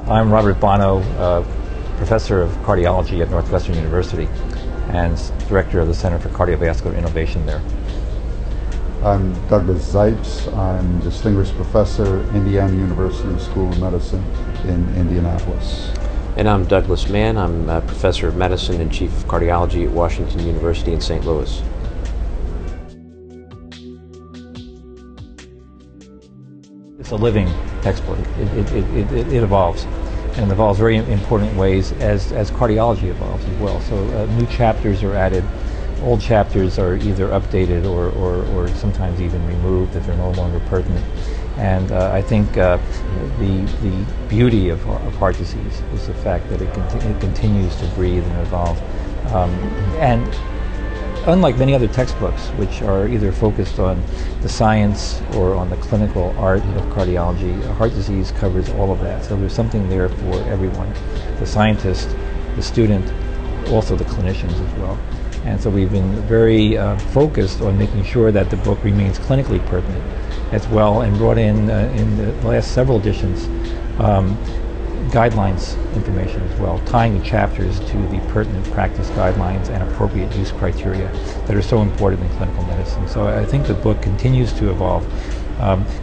I'm Robert Bonow, professor of cardiology at Northwestern University and director of the Center for Cardiovascular Innovation there. I'm Douglas Zipes. I'm distinguished professor, Indiana University School of Medicine in Indianapolis. And I'm Douglas Mann. I'm a professor of medicine and chief of cardiology at Washington University in St. Louis. It's a living textbook. It evolves, and evolves very important ways as cardiology evolves as well. So new chapters are added, old chapters are either updated or sometimes even removed if they're no longer pertinent. And I think the beauty of heart disease is the fact that it continues to breathe and evolve. And unlike many other textbooks, which are either focused on the science or on the clinical art of cardiology, heart disease covers all of that. So there's something there for everyone, the scientist, the student, also the clinicians as well. And so we've been very focused on making sure that the book remains clinically pertinent as well, and brought in the last several editions guidelines information as well, tying the chapters to the pertinent practice guidelines and appropriate use criteria that are so important in clinical medicine. So I think the book continues to evolve,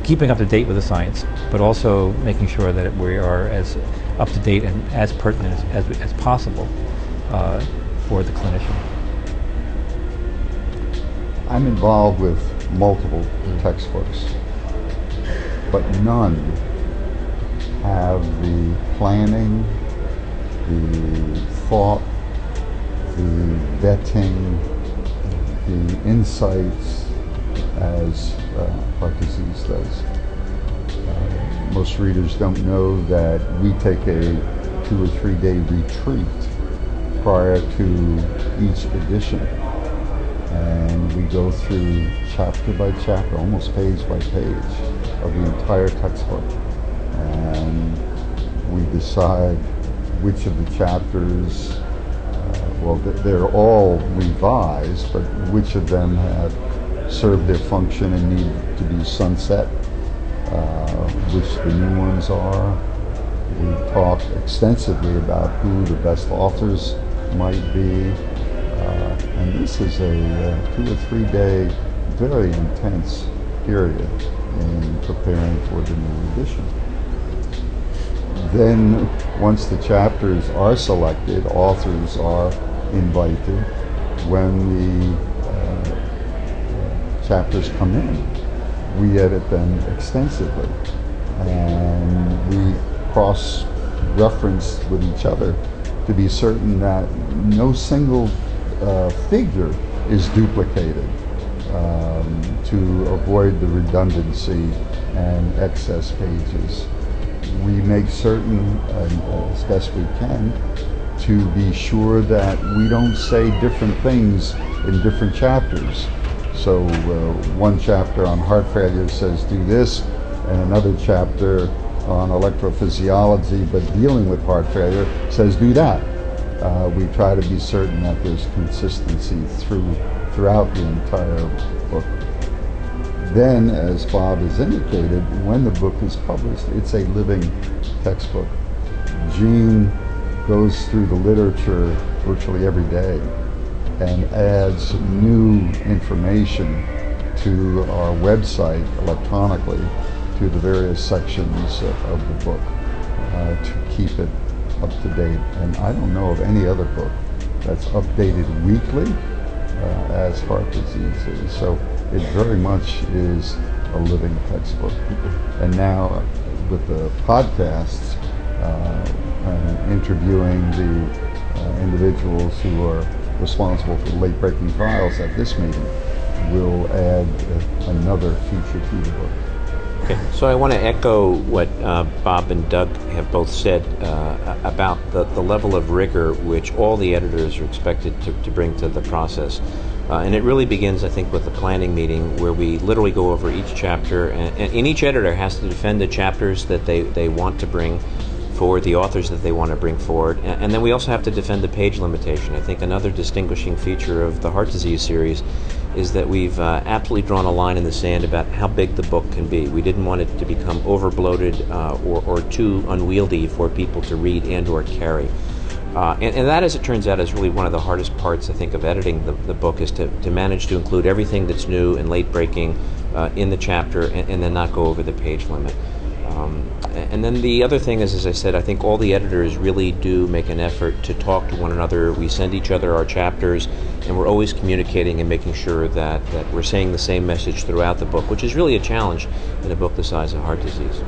keeping up to date with the science, but also making sure that we are as up to date and as pertinent as possible for the clinician. I'm involved with multiple textbooks, but none have the planning, the thought, the vetting, the insights as heart disease does. Most readers don't know that we take a 2 or 3 day retreat prior to each edition, and we go through chapter by chapter, almost page by page, of the entire textbook. And we decide which of the chapters, well, they're all revised, but which of them have served their function and need to be sunset, which the new ones are. We talk extensively about who the best authors might be. And this is a 2 or 3 day, very intense period in preparing for the new edition. Then, once the chapters are selected, authors are invited. When the chapters come in, we edit them extensively, and we cross-reference with each other to be certain that no single figure is duplicated, to avoid the redundancy and excess pages. We make certain, as best we can, to be sure that we don't say different things in different chapters. So one chapter on heart failure says do this, and another chapter on electrophysiology but dealing with heart failure says do that. We try to be certain that there's consistency throughout the entire book. Then, as Bob has indicated, when the book is published, it's a living textbook. Gene goes through the literature virtually every day and adds new information to our website electronically to the various sections of the book to keep it up to date. And I don't know of any other book that's updated weekly as heart disease is. So it very much is a living textbook. And now with the podcasts, interviewing the individuals who are responsible for late-breaking trials at this meeting, will add another feature to the book. Okay, so I want to echo what Bob and Doug have both said about the level of rigor which all the editors are expected to bring to the process. And it really begins, I think, with the planning meeting where we literally go over each chapter, and each editor has to defend the chapters that they want to bring for the authors that they want to bring forward. And then we also have to defend the page limitation. I think another distinguishing feature of the heart disease series is that we've absolutely drawn a line in the sand about how big the book can be. We didn't want it to become over-bloated or too unwieldy for people to read and or carry. And that, as it turns out, is really one of the hardest parts, I think, of editing the book, is to manage to include everything that's new and late-breaking in the chapter and then not go over the page limit. And then the other thing is, as I said, I think all the editors really do make an effort to talk to one another. We send each other our chapters, and we're always communicating and making sure that we're saying the same message throughout the book, which is really a challenge in a book the size of Heart Disease.